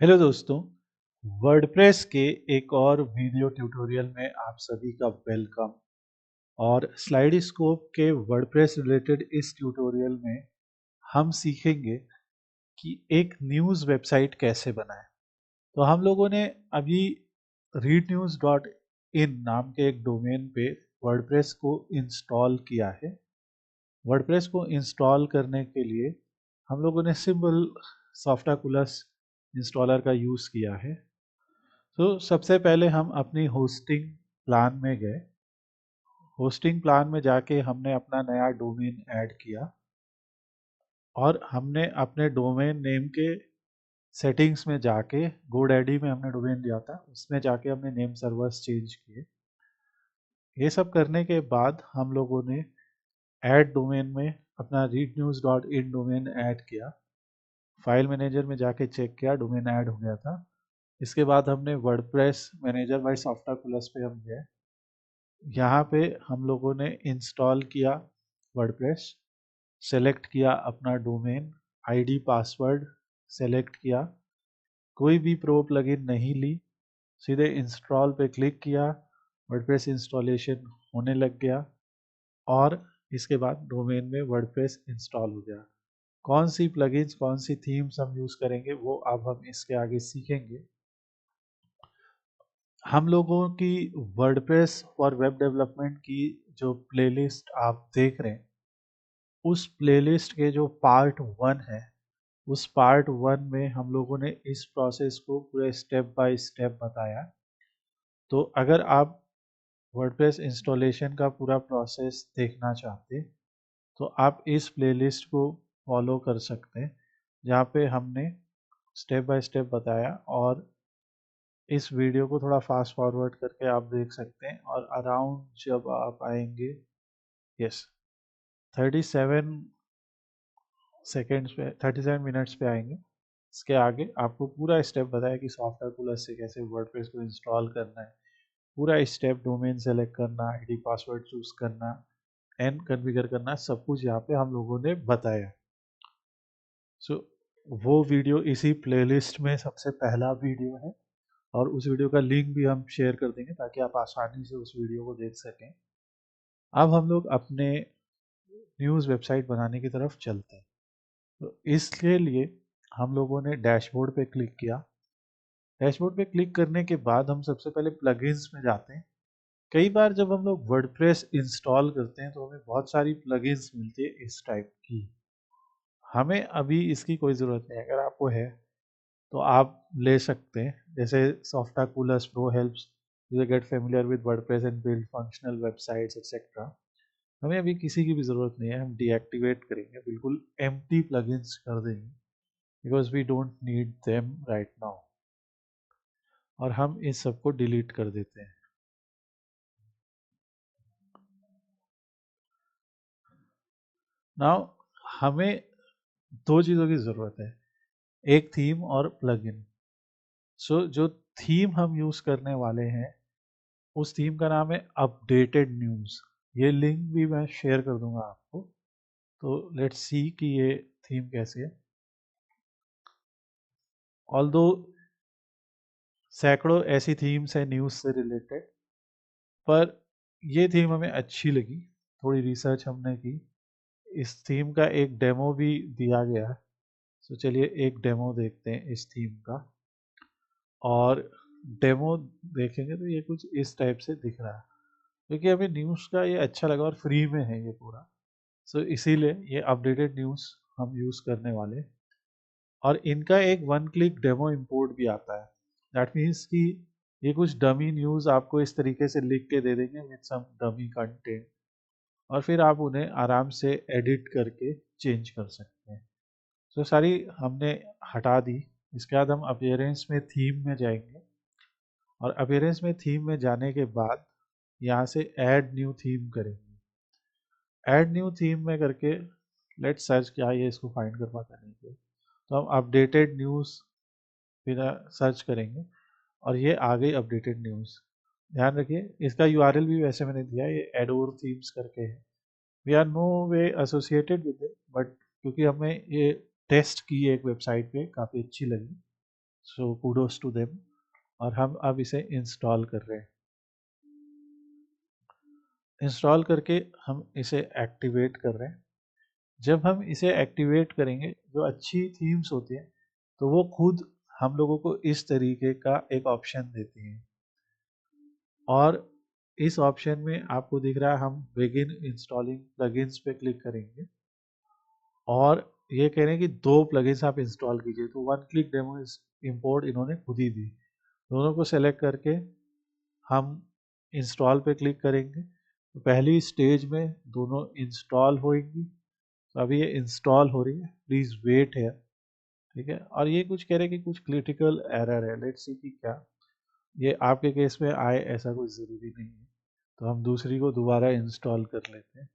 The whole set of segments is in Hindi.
हेलो दोस्तों, वर्डप्रेस के एक और वीडियो ट्यूटोरियल में आप सभी का वेलकम। और स्लाइडस्कोप के वर्डप्रेस रिलेटेड इस ट्यूटोरियल में हम सीखेंगे कि एक न्यूज़ वेबसाइट कैसे बनाएं। तो हम लोगों ने अभी readnews.in नाम के एक डोमेन पे वर्डप्रेस को इंस्टॉल किया है। वर्डप्रेस को इंस्टॉल करने के लिए हम लोगों ने सिंपल सॉफ्टाकुलस इंस्टॉलर का यूज़ किया है। तो सबसे पहले हम अपनी होस्टिंग प्लान में गए। होस्टिंग प्लान में जाके हमने अपना नया डोमेन ऐड किया और हमने अपने डोमेन नेम के सेटिंग्स में जाके GoDaddy में हमने डोमेन दिया था, उसमें जाके हमने नेम सर्वर्स चेंज किए। ये सब करने के बाद हम लोगों ने ऐड डोमेन में अपना readnews.in डोमेन ऐड किया। फाइल मैनेजर में जाके चेक किया, डोमेन ऐड हो गया था। इसके बाद हमने वर्डप्रेस मैनेजर बाय सॉफ्टाकुलस पे हम गए। यहाँ पे हम लोगों ने इंस्टॉल किया वर्डप्रेस, सेलेक्ट किया अपना डोमेन, आईडी पासवर्ड सेलेक्ट किया, कोई भी प्रो प्लगइन नहीं ली, सीधे इंस्टॉल पे क्लिक किया। वर्डप्रेस इंस्टॉलेशन होने लग गया और इसके बाद डोमेन में वर्डप्रेस इंस्टॉल हो गया। कौन सी प्लगइन्स, कौन सी थीम्स हम यूज़ करेंगे वो अब हम इसके आगे सीखेंगे। हम लोगों की वर्डप्रेस फॉर वेब डेवलपमेंट की जो प्लेलिस्ट आप देख रहे हैं, उस प्लेलिस्ट के जो पार्ट 1 है, उस पार्ट 1 में हम लोगों ने इस प्रोसेस को पूरे स्टेप बाय स्टेप बताया। तो अगर आप वर्डप्रेस इंस्टॉलेशन का पूरा प्रोसेस देखना चाहते तो आप इस प्लेलिस्ट को फॉलो कर सकते हैं, जहाँ पे हमने स्टेप बाय स्टेप बताया। और इस वीडियो को थोड़ा फास्ट फॉरवर्ड करके आप देख सकते हैं और अराउंड जब आप आएंगे, यस, 37 सेकेंड्स पे, 37 मिनट्स पे आएंगे। इसके आगे आपको पूरा स्टेप बताया कि सॉफ्टवेयर से कैसे वर्डप्रेस को इंस्टॉल करना है, पूरा स्टेप, डोमेन सेलेक्ट करना, आईडी पासवर्ड चूज करना एंड कॉन्फ़िगर करना, सब कुछ यहाँ पे हम लोगों ने बताया। सो वो वीडियो इसी प्लेलिस्ट में सबसे पहला वीडियो है और उस वीडियो का लिंक भी हम शेयर कर देंगे ताकि आप आसानी से उस वीडियो को देख सकें। अब हम लोग अपने न्यूज़ वेबसाइट बनाने की तरफ चलते हैं। तो इसके लिए हम लोगों ने डैशबोर्ड पे क्लिक किया। डैशबोर्ड पे क्लिक करने के बाद हम सबसे पहले प्लगइन्स में जाते हैं। कई बार जब हम लोग वर्डप्रेस इंस्टॉल करते हैं तो हमें बहुत सारी प्लगइन्स मिलती है इस टाइप की। हमें अभी इसकी कोई ज़रूरत नहीं है। अगर आपको है तो आप ले सकते हैं, जैसे Softaculous pro helps you get familiar with WordPress and build functional websites etcetera. हमें अभी किसी की भी ज़रूरत नहीं है, हम डीएक्टिवेट करेंगे, बिल्कुल एम्प्टी प्लगइन्स कर देंगे because we don't need them right now. और हम इस सब को डिलीट कर देते हैं। नाउ हमें दो चीज़ों की ज़रूरत है, एक थीम और प्लगइन। सो जो थीम हम यूज़ करने वाले हैं उस थीम का नाम है अपडेटेड न्यूज़। ये लिंक भी मैं शेयर कर दूंगा आपको। तो लेट्स सी कि ये थीम कैसे है। ऑल्दो सैकड़ों ऐसी थीम्स है न्यूज़ से रिलेटेड, पर ये थीम हमें अच्छी लगी। थोड़ी रिसर्च हमने की, इस थीम का एक डेमो भी दिया गया है। तो चलिए एक डेमो देखते हैं इस थीम का। और डेमो देखेंगे तो ये कुछ इस टाइप से दिख रहा है, क्योंकि हमें न्यूज़ का ये अच्छा लगा और फ्री में है ये पूरा। सो इसीलिए ये अपडेटेड न्यूज़ हम यूज़ करने वाले। और इनका एक वन क्लिक डेमो इंपोर्ट भी आता है। दैट मीन्स कि ये कुछ डमी न्यूज़ आपको इस तरीके से लिख के दे देंगे विद सम डमी कंटेंट, और फिर आप उन्हें आराम से एडिट करके चेंज कर सकते हैं। तो सारी हमने हटा दी। इसके बाद हम अपीयरेंस में थीम में जाएंगे और अपीयरेंस में थीम में जाने के बाद यहाँ से ऐड न्यू थीम करेंगे। ऐड न्यू थीम में करके लेट सर्च, क्या ये इसको फाइंड कर पाता नहीं है, तो हम अपडेटेड न्यूज़ फिर सर्च करेंगे और ये आ गई अपडेटेड न्यूज़। ध्यान रखिए इसका यूआरएल भी वैसे मैंने दिया है, ये एडोर थीम्स करके है। We are no way associated with it, but क्योंकि हमें ये टेस्ट की एक वेबसाइट पे काफ़ी अच्छी लगी, सो कूडोस टू देम। और हम अब इसे इंस्टॉल कर रहे हैं। इंस्टॉल करके हम इसे एक्टिवेट कर रहे हैं। जब हम इसे एक्टिवेट करेंगे, जो अच्छी थीम्स होती हैं तो वो खुद हम लोगों को इस तरीके का एक ऑप्शन देती हैं। और इस ऑप्शन में आपको दिख रहा है, हम बिगिन इंस्टॉलिंग प्लगइन्स पे क्लिक करेंगे और ये कह रहे हैं कि 2 प्लगइन्स आप इंस्टॉल कीजिए। तो वन क्लिक डेमो इंपोर्ट इन्होंने खुद ही दी। दोनों को सेलेक्ट करके हम इंस्टॉल पे क्लिक करेंगे। तो पहली स्टेज में दोनों इंस्टॉल होएंगी। तो अभी ये इंस्टॉल हो रही है, प्लीज़ वेट है। ठीक है, और ये कुछ कह रहे हैं कि कुछ क्रिटिकल एरर है। लेट्स सी कि क्या ये आपके केस में आए, ऐसा कुछ ज़रूरी नहीं है। तो हम दूसरी को दोबारा इंस्टॉल कर लेते हैं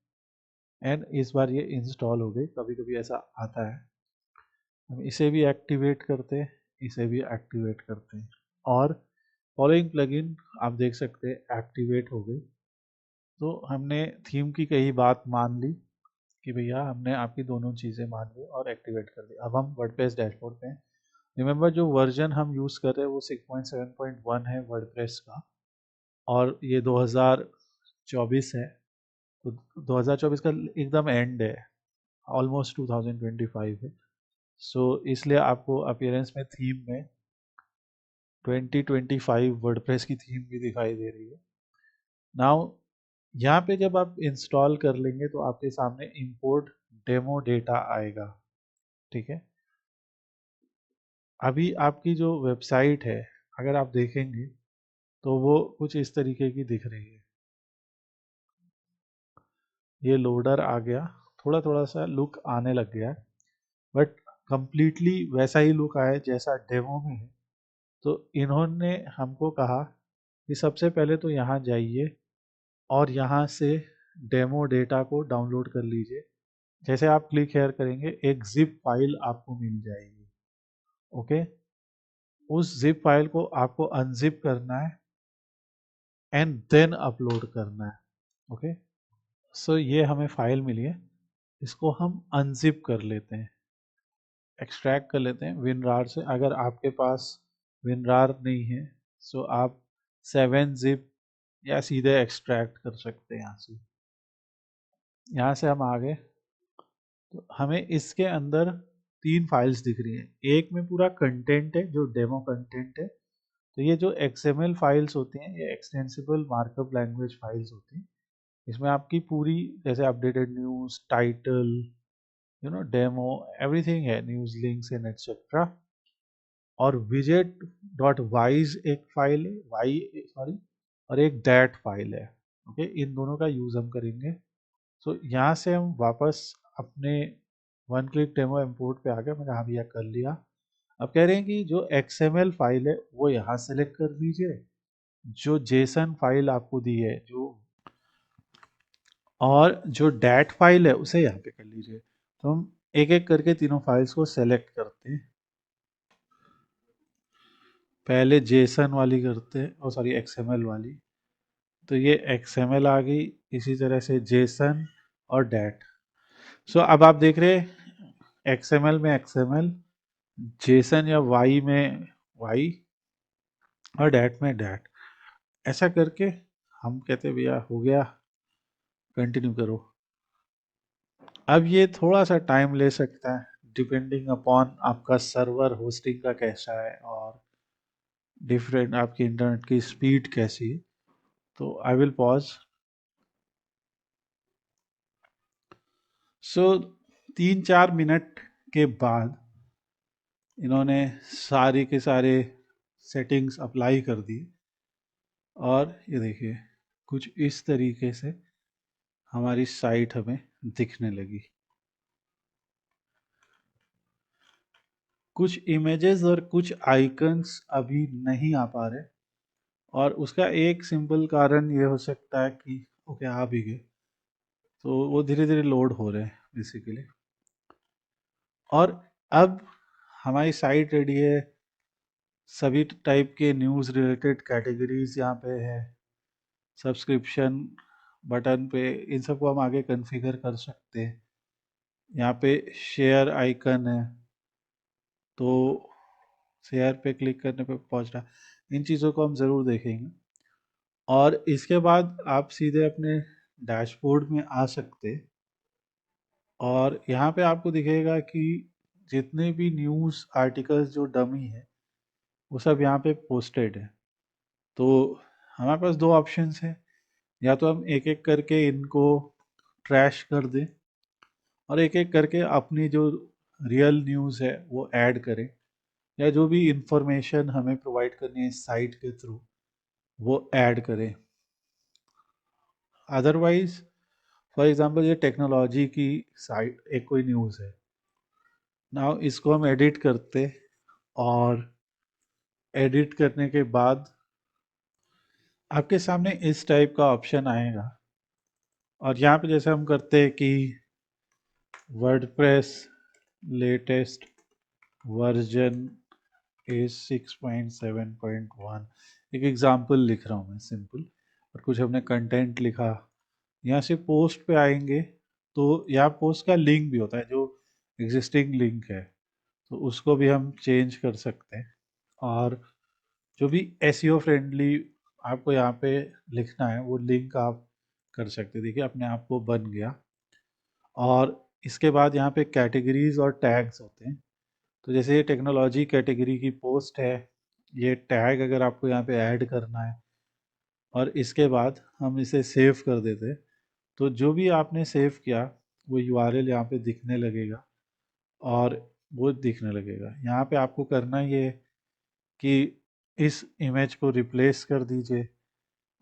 एंड इस बार ये इंस्टॉल हो गई। कभी कभी ऐसा आता है। हम इसे भी एक्टिवेट करते हैं, इसे भी एक्टिवेट करते हैं और फॉलोइंग प्लगइन आप देख सकते हैं एक्टिवेट हो गई। तो हमने थीम की कही बात मान ली कि भैया हमने आपकी दोनों चीज़ें मान ली और एक्टिवेट कर दी। अब हम वर्डप्रेस डैशबोर्ड पे हैं। रिमेंबर जो वर्जन हम यूज़ कर रहे हैं वो 6.7.1 है वर्डप्रेस का, और ये 2024 है। तो 2024 का एकदम एंड है, ऑलमोस्ट 2025 है। सो इसलिए आपको अपीयरेंस में थीम में 2025 वर्डप्रेस की थीम भी दिखाई दे रही है। नाउ यहाँ पे जब आप इंस्टॉल कर लेंगे तो आपके सामने इंपोर्ट डेमो डेटा आएगा। ठीक है, अभी आपकी जो वेबसाइट है अगर आप देखेंगे तो वो कुछ इस तरीके की दिख रही है। ये लोडर आ गया, थोड़ा थोड़ा सा लुक आने लग गया है, बट कंप्लीटली वैसा ही लुक आया जैसा डेमो में है। तो इन्होंने हमको कहा कि सबसे पहले तो यहाँ जाइए और यहाँ से डेमो डेटा को डाउनलोड कर लीजिए। जैसे आप क्लिक हेयर करेंगे एक जिप फाइल आपको मिल जाएगी। ओके, उस जिप फाइल को आपको अनजिप करना है एंड देन अपलोड करना है। ओके, सो ये हमें फाइल मिली है, इसको हम अनजिप कर लेते हैं, एक्सट्रैक्ट कर लेते हैं विनरार से। अगर आपके पास विनरार नहीं है सो आप 7-zip या सीधे एक्सट्रैक्ट कर सकते हैं यहाँ से। यहाँ से हम आ गए तो हमें इसके अंदर 3 फाइल्स दिख रही हैं। एक में पूरा कंटेंट है जो डेमो कंटेंट है। तो ये जो XML फाइल्स होती हैं ये एक्सटेंसिबल मार्कअप लैंग्वेज फाइल्स होती हैं। इसमें आपकी पूरी जैसे updated news, title, demo, everything है, न्यूज़ लिंक्स एंड एक्सेट्रा। और विजेट डॉट वाइज एक फाइल है, वाई सॉरी, और एक दैट फाइल है। ओके, इन दोनों का यूज़ हम करेंगे। सो यहाँ से हम वापस अपने वन क्लिक डेमो इम्पोर्ट पे आ गए। मैंने हाँ भैया कर लिया। अब कह रहे हैं कि जो XML फाइल है वो यहाँ सेलेक्ट कर लीजिए, जो जेसन फाइल आपको दी है जो, और जो डैट फाइल है उसे यहाँ पे कर लीजिए। तो हम एक एक करके तीनों फाइल्स को सेलेक्ट करते हैं। पहले जेसन वाली करते हैं, और सॉरी XML वाली। तो ये XML आ गई, इसी तरह से जेसन और डैट। सो अब आप देख रहे हैं XML में XML, जेसन या वाई में वाई, और डैट में डैट। ऐसा करके हम कहते हैं भैया हो गया, कंटिन्यू करो। अब ये थोड़ा सा टाइम ले सकता है डिपेंडिंग अपॉन आपका सर्वर होस्टिंग का कैसा है और डिफरेंट आपकी इंटरनेट की स्पीड कैसी है। तो I will pause. So 3-4 minute के बाद इन्होंने सारे के सारे सेटिंग्स अप्लाई कर दी और ये देखिए कुछ इस तरीके से हमारी साइट हमें दिखने लगी। कुछ इमेजेस और कुछ आइकन्स अभी नहीं आ पा रहे, और उसका एक सिंपल कारण ये हो सकता है कि ओके आ भी गए, तो वो धीरे धीरे लोड हो रहे हैं बेसिकली। और अब हमारी साइट रेडी है। सभी टाइप के न्यूज़ रिलेटेड कैटेगरीज यहाँ पे है, सब्सक्रिप्शन बटन पे इन सबको हम आगे कॉन्फ़िगर कर सकते हैं। यहाँ पे शेयर आइकन है, तो शेयर पे क्लिक करने पे पहुंच रहा है। इन चीज़ों को हम ज़रूर देखेंगे। और इसके बाद आप सीधे अपने डैशबोर्ड में आ सकते, और यहाँ पे आपको दिखेगा कि जितने भी न्यूज़ आर्टिकल्स जो डमी है वो सब यहाँ पे पोस्टेड है। तो हमारे पास दो ऑप्शंस हैं, या तो हम एक एक करके इनको ट्रैश कर दें, और एक एक करके अपनी जो रियल न्यूज़ है वो ऐड करें, या जो भी इंफॉर्मेशन हमें प्रोवाइड करनी है इस साइट के थ्रू वो ऐड करें। अदरवाइज फॉर एग्जांपल ये टेक्नोलॉजी की साइट एक कोई न्यूज़ है, नाउ इसको हम एडिट करते, और एडिट करने के बाद आपके सामने इस टाइप का ऑप्शन आएगा, और यहाँ पे जैसे हम करते हैं कि वर्डप्रेस लेटेस्ट वर्जन इज 6.7.1, एक एग्जांपल लिख रहा हूँ मैं सिंपल, और कुछ हमने कंटेंट लिखा। यहाँ से पोस्ट पे आएंगे तो यहाँ पोस्ट का लिंक भी होता है, जो एग्जिस्टिंग लिंक है तो उसको भी हम चेंज कर सकते हैं। और जो भी एसईओ फ्रेंडली आपको यहाँ पे लिखना है वो लिंक आप कर सकते हैं। देखिए अपने आप को बन गया। और इसके बाद यहाँ पे कैटेगरीज और टैग्स होते हैं। तो जैसे ये टेक्नोलॉजी कैटेगरी की पोस्ट है, ये टैग अगर आपको यहाँ पे ऐड करना है और इसके बाद हम इसे सेव कर देते हैं, तो जो भी आपने सेव किया वो यूआरएल यहाँ पे दिखने लगेगा, और वो दिखने लगेगा। यहाँ पे आपको करना ये है कि इस इमेज को रिप्लेस कर दीजिए,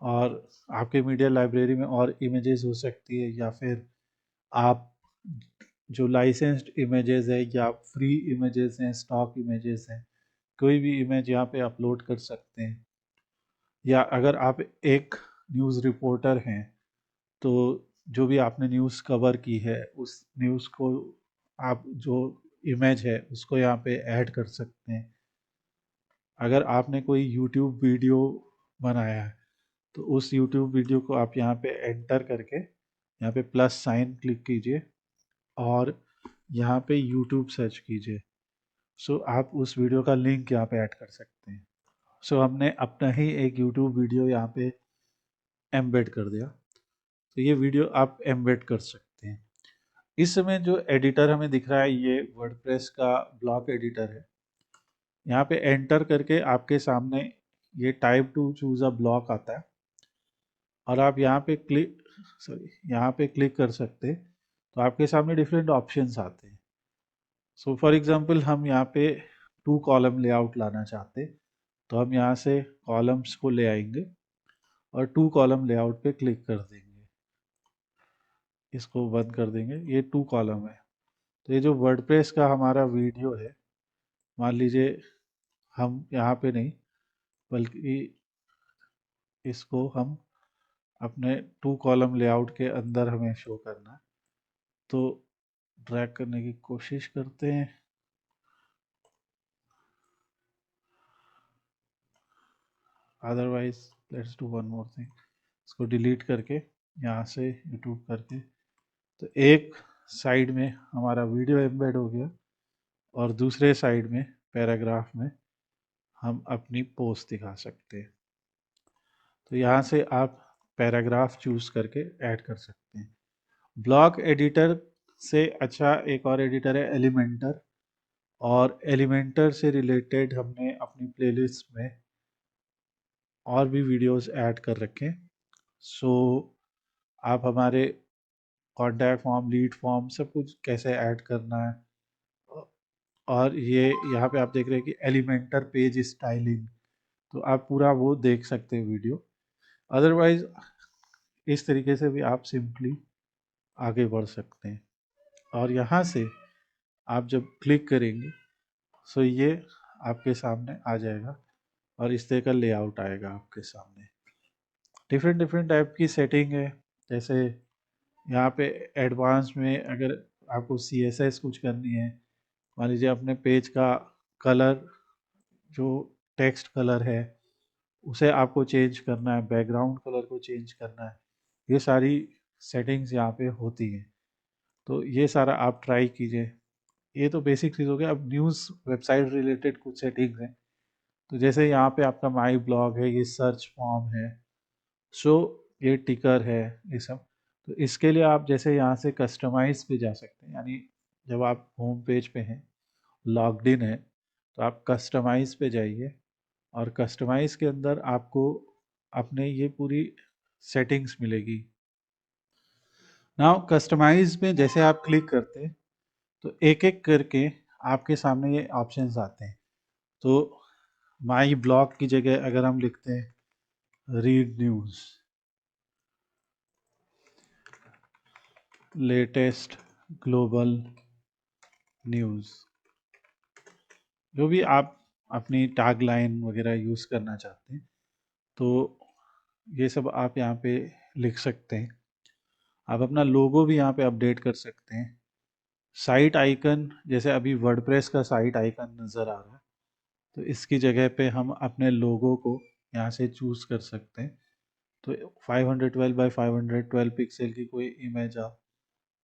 और आपके मीडिया लाइब्रेरी में और इमेजेस हो सकती है, या फिर आप जो लाइसेंस्ड इमेजेस है या फ्री इमेजेस हैं, स्टॉक इमेजेस हैं, कोई भी इमेज यहाँ पे अपलोड कर सकते हैं। या अगर आप एक न्यूज़ रिपोर्टर हैं तो जो भी आपने न्यूज़ कवर की है उस न्यूज़ को आप जो इमेज है उसको यहाँ पे ऐड कर सकते हैं। अगर आपने कोई यूट्यूब वीडियो बनाया है तो उस यूट्यूब वीडियो को आप यहाँ पे एंटर करके यहाँ पे प्लस साइन क्लिक कीजिए, और यहाँ पे यूट्यूब सर्च कीजिए। सो आप उस वीडियो का लिंक यहाँ पे ऐड कर सकते हैं। सो हमने अपना ही एक यूट्यूब वीडियो यहाँ पे एम्बेड कर दिया। तो ये वीडियो आप एम्बेड कर सकते हैं। इस समय जो एडिटर हमें दिख रहा है ये वर्डप्रेस का ब्लॉक एडिटर है। यहाँ पे एंटर करके आपके सामने ये type two choose a block आता है, और आप यहाँ पे क्लिक कर सकते हैं। तो आपके सामने डिफरेंट ऑप्शंस आते हैं। सो फॉर एग्जांपल हम यहाँ पे 2 कॉलम लेआउट लाना चाहते हैं, तो हम यहाँ से कॉलम्स को ले आएंगे और 2 कॉलम लेआउट पे क्लिक कर देंगे। इसको बंद कर देंगे, ये 2 कॉलम है। तो ये जो वर्डप्रेस का हमारा वीडियो है, मान लीजिए हम यहाँ पे नहीं बल्कि इसको हम अपने 2 कॉलम लेआउट के अंदर हमें शो करना है, तो ड्रैग करने की कोशिश करते हैं। Otherwise let's do one more thing, इसको डिलीट करके यहाँ से यूट्यूब करके, तो एक साइड में हमारा वीडियो एम्बेड हो गया, और दूसरे साइड में पैराग्राफ में हम अपनी पोस्ट दिखा सकते हैं। तो यहाँ से आप पैराग्राफ चूज करके ऐड कर सकते हैं। ब्लॉक एडिटर से अच्छा एक और एडिटर है एलिमेंटर, और एलिमेंटर से रिलेटेड हमने अपनी प्लेलिस्ट में और भी वीडियोस ऐड कर रखे हैं। सो आप हमारे कॉन्टैक्ट फॉर्म, लीड फॉर्म, सब कुछ कैसे ऐड करना है, और ये यहाँ पे आप देख रहे हैं कि एलिमेंटर पेज स्टाइलिंग, तो आप पूरा वो देख सकते हैं वीडियो। अदरवाइज इस तरीके से भी आप सिंपली आगे बढ़ सकते हैं। और यहाँ से आप जब क्लिक करेंगे सो ये आपके सामने आ जाएगा, और इस तरह का लेआउट आएगा आपके सामने। डिफरेंट डिफरेंट टाइप की सेटिंग है। जैसे यहाँ पे एडवांस में अगर आपको CSS कुछ करनी है, मान लीजिए अपने पेज का कलर, जो टेक्स्ट कलर है उसे आपको चेंज करना है, बैकग्राउंड कलर को चेंज करना है, ये सारी सेटिंग्स यहाँ पे होती हैं। तो ये सारा आप ट्राई कीजिए। ये तो बेसिक चीज़ हो गया। अब न्यूज़ वेबसाइट रिलेटेड कुछ सेटिंग्स हैं। तो जैसे यहाँ पे आपका माई ब्लॉग है, ये सर्च फॉर्म है, सो ये टिकर है, ये सब। तो इसके लिए आप जैसे यहाँ से कस्टमाइज पे जा सकते हैं, यानी जब आप होम पेज पे हैं, लॉग्ड इन है, तो आप कस्टमाइज पे जाइए और कस्टमाइज के अंदर आपको अपने ये पूरी सेटिंग्स मिलेगी। नाउ कस्टमाइज में जैसे आप क्लिक करते हैं तो एक एक करके आपके सामने ये ऑप्शंस आते हैं। तो माई ब्लॉग की जगह अगर हम लिखते हैं read news, latest global news, जो भी आप अपनी टैग लाइन वगैरह यूज़ करना चाहते हैं, तो ये सब आप यहाँ पे लिख सकते हैं। आप अपना लोगो भी यहाँ पे अपडेट कर सकते हैं। साइट आइकन, जैसे अभी वर्डप्रेस का साइट आइकन नज़र आ रहा है, तो इसकी जगह पे हम अपने लोगो को यहाँ से चूज़ कर सकते हैं। तो 512 बाई 512 पिक्सल की कोई इमेज आप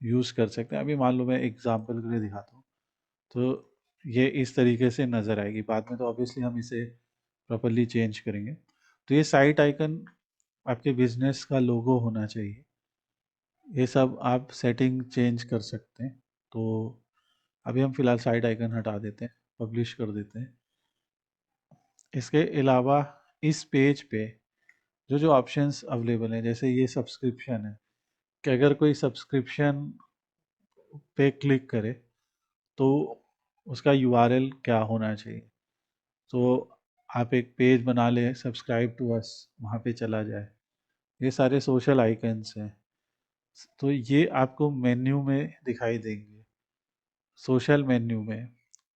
यूज़ कर सकते हैं। अभी मान लो मैं एग्जांपल के लिए दिखाता हूँ, तो ये इस तरीके से नज़र आएगी। बाद में तो ऑब्वियसली हम इसे प्रॉपरली चेंज करेंगे। तो ये साइट आइकन आपके बिजनेस का लोगो होना चाहिए। ये सब आप सेटिंग चेंज कर सकते हैं। तो अभी हम फिलहाल साइट आइकन हटा देते हैं, पब्लिश कर देते हैं। इसके अलावा इस पेज पे जो जो ऑप्शंस अवेलेबल हैं, जैसे ये सब्सक्रिप्शन है, कि अगर कोई सब्सक्रिप्शन पे क्लिक करे तो उसका यूआरएल क्या होना चाहिए। तो आप एक पेज बना लें, सब्सक्राइब टू अस, वहाँ पे चला जाए। ये सारे सोशल आइकन्स हैं। तो ये आपको मेन्यू में दिखाई देंगे, सोशल मेन्यू में।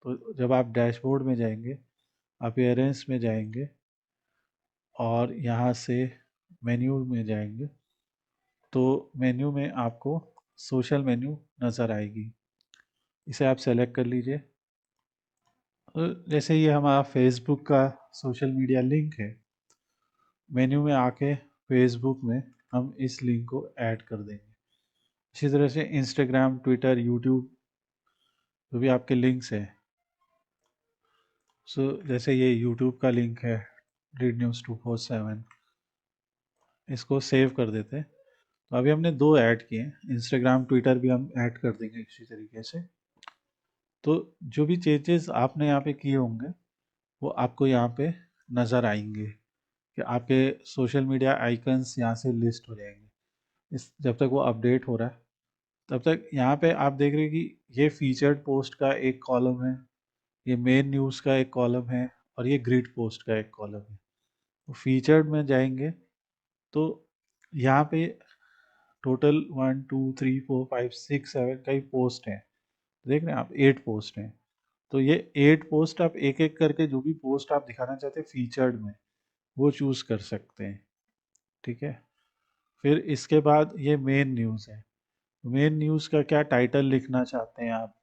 तो जब आप डैशबोर्ड में जाएंगे, अपीयरेंस में जाएंगे और यहाँ से मेन्यू में जाएंगे, तो मेन्यू में आपको सोशल मेन्यू नज़र आएगी। इसे आप सेलेक्ट कर लीजिए। जैसे ये हमारा फेसबुक का सोशल मीडिया लिंक है, मेन्यू में आके फेसबुक में हम इस लिंक को ऐड कर देंगे। इसी तरह से इंस्टाग्राम, ट्विटर, यूट्यूब, जो भी आपके लिंक्स हैं, सो जैसे ये यूट्यूब का लिंक है, रीड न्यूज़ 247, इसको सेव कर देते हैं। तो अभी हमने दो ऐड किए हैं, इंस्टाग्राम, ट्विटर भी हम ऐड कर देंगे इसी तरीके से। तो जो भी चेंजेस आपने यहाँ पे किए होंगे वो आपको यहाँ पे नज़र आएंगे, कि आपके सोशल मीडिया आइकन्स यहाँ से लिस्ट हो जाएंगे। इस जब तक वो अपडेट हो रहा है, तब तक यहाँ पे आप देख रहे हैं कि ये फीचर्ड पोस्ट का एक कॉलम है, ये मेन न्यूज़ का एक कॉलम है और ये ग्रिड पोस्ट का एक कॉलम है। तो फीचर्ड में जाएंगे तो यहाँ पे टोटल 1 2 3 4 5 6 7 कई पोस्ट हैं। देख रहे हैं आप, 8 पोस्ट हैं। तो ये 8 पोस्ट आप एक एक करके जो भी पोस्ट आप दिखाना चाहते हैं फीचर्ड में, वो चूज़ कर सकते हैं। ठीक है। फिर इसके बाद ये मेन न्यूज़ है। मेन न्यूज़ का क्या टाइटल लिखना चाहते हैं आप।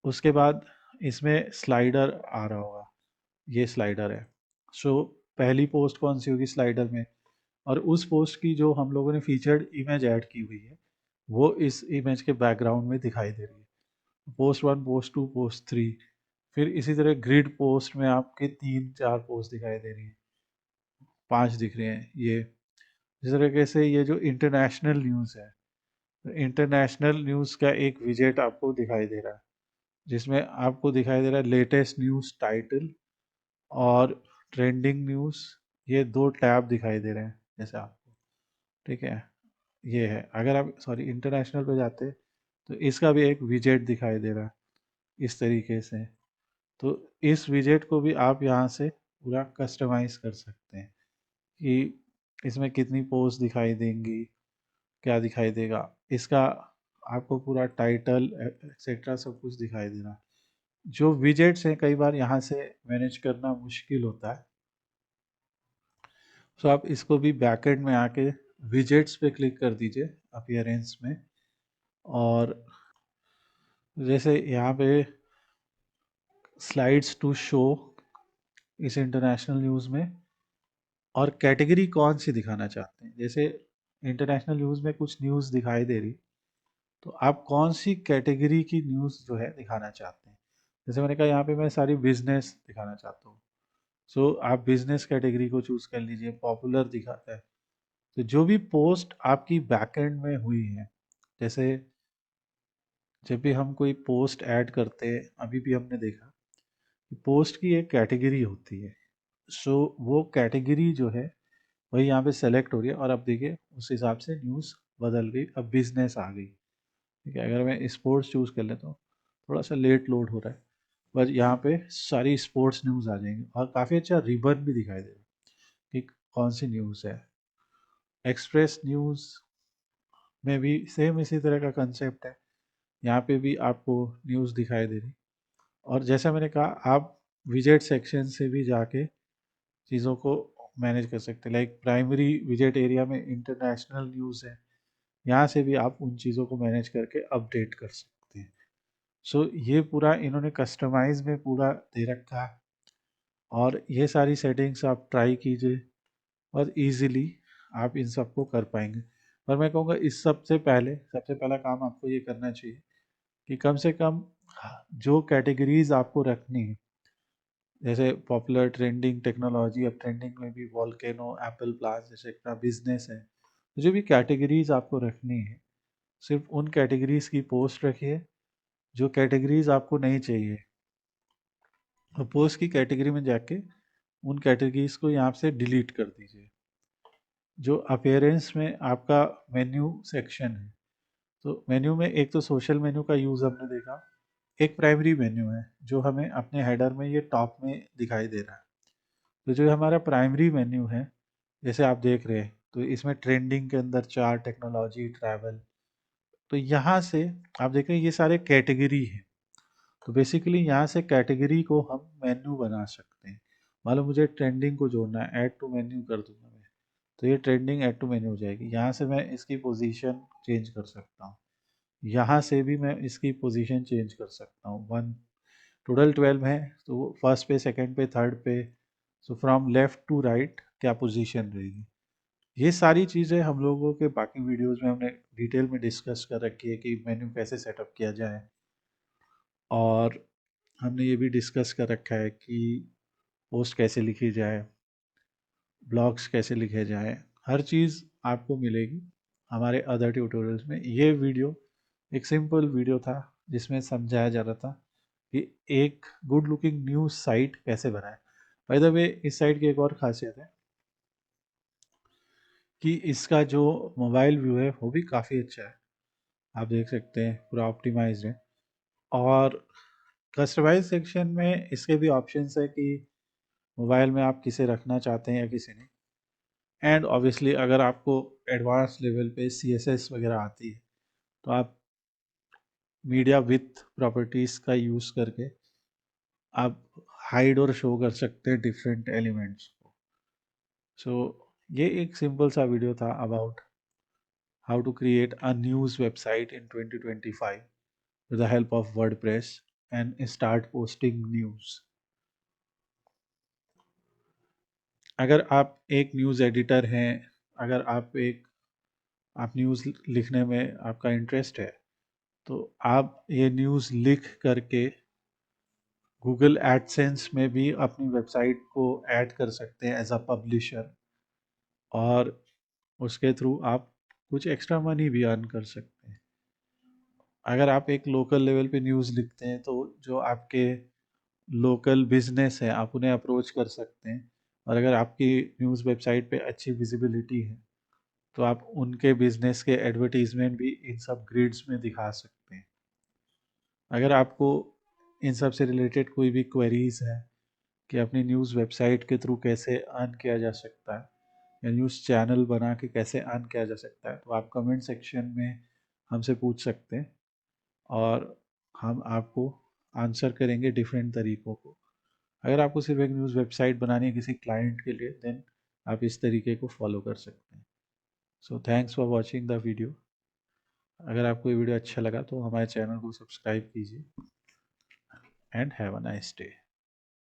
उसके बाद इसमें स्लाइडर आ रहा होगा, ये स्लाइडर है। सो पहली पोस्ट कौन सी होगी स्लाइडर में, और उस पोस्ट की जो हम लोगों ने फीचर्ड इमेज ऐड की हुई है वो इस इमेज के बैकग्राउंड में दिखाई दे रही है। Post 1, post 2, post 3। फिर इसी तरह ग्रिड पोस्ट में आपके 3 4 पोस्ट दिखाई दे रही हैं, 5 दिख रहे हैं ये। इस तरीके से ये जो इंटरनेशनल न्यूज़ है, इंटरनेशनल न्यूज़ का एक विजेट आपको दिखाई दे रहा है, जिसमें आपको दिखाई दे रहा है लेटेस्ट न्यूज़ टाइटल और ट्रेंडिंग न्यूज़। ये दो टैब दिखाई दे रहे हैं जैसे आपको। ठीक है। ये है, अगर आप सॉरी इंटरनेशनल पे जाते हैं तो इसका भी एक विजेट दिखाई दे रहा है इस तरीके से। तो इस विजेट को भी आप यहाँ से पूरा कस्टमाइज कर सकते हैं कि इसमें कितनी पोस्ट दिखाई देंगी, क्या दिखाई देगा, इसका आपको पूरा टाइटल एक्सेट्रा सब कुछ दिखाई देना। जो विजेट्स हैं कई बार यहाँ से मैनेज करना मुश्किल होता है, सो आप इसको भी बैकएंड में आके विजेट्स पे क्लिक कर दीजिए अपीयरेंस में। और जैसे यहाँ पे स्लाइड्स टू शो इस इंटरनेशनल न्यूज़ में, और कैटेगरी कौन सी दिखाना चाहते हैं। जैसे इंटरनेशनल न्यूज़ में कुछ न्यूज़ दिखाई दे रही, तो आप कौन सी कैटेगरी की न्यूज़ जो है दिखाना चाहते हैं। जैसे मैंने कहा यहाँ पे मैं सारी बिजनेस दिखाना चाहता हूँ, सो आप बिजनेस कैटेगरी को चूज कर लीजिए, पॉपुलर दिखाता है। तो जो भी पोस्ट आपकी बैकएंड में हुई है, जैसे जब भी हम कोई पोस्ट ऐड करते हैं, अभी भी हमने देखा कि पोस्ट की एक कैटेगरी होती है। सो वो कैटेगरी जो है वही यहाँ पे सेलेक्ट हो रही है, और अब देखिए उस हिसाब से न्यूज़ बदल गई, अब बिजनेस आ गई। ठीक है, अगर मैं स्पोर्ट्स चूज कर लेता हूँ, थोड़ा सा लेट लोड हो रहा है, पर यहाँ पे सारी स्पोर्ट्स न्यूज़ आ जाएंगी, और काफ़ी अच्छा रिबन भी दिखाई दे रहा है कि कौन सी न्यूज़ है। एक्सप्रेस न्यूज़ में भी सेम इसी तरह का कंसेप्ट है, यहाँ पे भी आपको न्यूज़ दिखाई दे रही। और जैसा मैंने कहा, आप विजेट सेक्शन से भी जाके चीज़ों को मैनेज कर सकते हैं। लाइक प्राइमरी विजेट एरिया में इंटरनेशनल न्यूज़ है, यहाँ से भी आप उन चीज़ों को मैनेज करके अपडेट कर सकते हैं। सो ये पूरा इन्होंने कस्टमाइज में पूरा दे रखा है, और ये सारी सेटिंग्स आप ट्राई कीजिए और इजीली आप इन सबको कर पाएंगे। पर मैं कहूँगा इस सबसे पहले सबसे पहला काम आपको ये करना चाहिए कि कम से कम जो कैटेगरीज आपको रखनी है, जैसे पॉपुलर, ट्रेंडिंग, टेक्नोलॉजी, अब ट्रेंडिंग में भी वॉल्केनो, एप्पल प्लास जैसे इतना बिजनेस है, तो जो भी कैटेगरीज आपको रखनी है, सिर्फ उन कैटेगरीज की पोस्ट रखिए। जो कैटेगरीज आपको नहीं चाहिए, तो पोस्ट की कैटेगरी में जाके उन कैटेगरीज को यहाँ से डिलीट कर दीजिए। जो अपेयरेंस में आपका मेन्यू सेक्शन है, तो मेन्यू में एक तो सोशल मेन्यू का यूज़ हमने देखा, एक प्राइमरी मेन्यू है जो हमें अपने हेडर में ये टॉप में दिखाई दे रहा है। तो जो हमारा प्राइमरी मेन्यू है, जैसे आप देख रहे हैं, तो इसमें ट्रेंडिंग के अंदर चार, टेक्नोलॉजी, ट्रैवल, तो यहाँ से आप देख रहे हैं ये सारे कैटेगरी हैं। तो बेसिकली यहाँ से कैटेगरी को हम मेन्यू बना सकते हैं। मान लो मुझे ट्रेंडिंग को जोड़ना है, ऐड टू मेन्यू कर दूंगा मैं, तो ये ट्रेंडिंग ऐड टू मेन्यू हो जाएगी। यहाँ से मैं इसकी पोजीशन चेंज कर सकता हूँ, यहाँ से भी मैं इसकी पोजीशन चेंज कर सकता हूँ। वन, टोटल 12 है, तो फर्स्ट पे, सेकंड पे, थर्ड पे, so from left to right क्या पोजीशन रहेगी। ये सारी चीज़ें हम लोगों के बाकी वीडियोस में हमने डिटेल में डिस्कस कर रखी है कि मेन्यू कैसे सेटअप किया जाए, और हमने ये भी डिस्कस कर रखा है कि पोस्ट कैसे लिखी जाए, ब्लॉग्स कैसे लिखे जाए, हर चीज़ आपको मिलेगी हमारे अदर ट्यूटोरियल्स में। ये वीडियो एक सिंपल वीडियो था जिसमें समझाया जा रहा था कि एक गुड लुकिंग न्यूज़ साइट कैसे बनाए। बाय द वे, इस साइट की एक और खासियत है कि इसका जो मोबाइल व्यू है वो भी काफ़ी अच्छा है, आप देख सकते हैं पूरा ऑप्टिमाइज्ड है। और कस्टमाइज सेक्शन में इसके भी ऑप्शंस है कि मोबाइल में आप किसे रखना चाहते हैं या किसे नहीं। एंड ऑब्वियसली अगर आपको एडवांस लेवल पे CSS वगैरह आती है, तो आप मीडिया विथ प्रॉपर्टीज़ का यूज़ करके आप हाइड और शो कर सकते हैं डिफरेंट एलिमेंट्स को। सो ये एक सिंपल सा वीडियो था about how to create a news website in 2025 with the help of WordPress and start posting news। अगर आप एक न्यूज़ एडिटर हैं, अगर आप न्यूज़ लिखने में आपका इंटरेस्ट है, तो आप ये न्यूज़ लिख करके गूगल एडसेंस में भी अपनी वेबसाइट को ऐड कर सकते हैं एज अ पब्लिशर, और उसके थ्रू आप कुछ एक्स्ट्रा मनी भी अर्न कर सकते हैं। अगर आप एक लोकल लेवल पे न्यूज़ लिखते हैं, तो जो आपके लोकल बिजनेस है आप उन्हें अप्रोच कर सकते हैं, और अगर आपकी न्यूज़ वेबसाइट पे अच्छी विजिबिलिटी है, तो आप उनके बिजनेस के एडवर्टीजमेंट भी इन सब ग्रिड्स में दिखा सकते हैं। अगर आपको इन सब से रिलेटेड कोई भी क्वेरीज है कि अपनी न्यूज़ वेबसाइट के थ्रू कैसे अर्न किया जा सकता है, या न्यूज़ चैनल बना के कैसे अर्न किया जा सकता है, तो आप कमेंट सेक्शन में हमसे पूछ सकते हैं, और हम आपको आंसर करेंगे डिफरेंट तरीक़ों को। अगर आपको सिर्फ एक न्यूज़ वेबसाइट बनानी है किसी क्लाइंट के लिए, देन आप इस तरीके को फॉलो कर सकते हैं। So thanks for watching the video. अगर आपको ये वीडियो अच्छा लगा तो हमारे चैनल को सब्सक्राइब कीजिए, and have a nice day.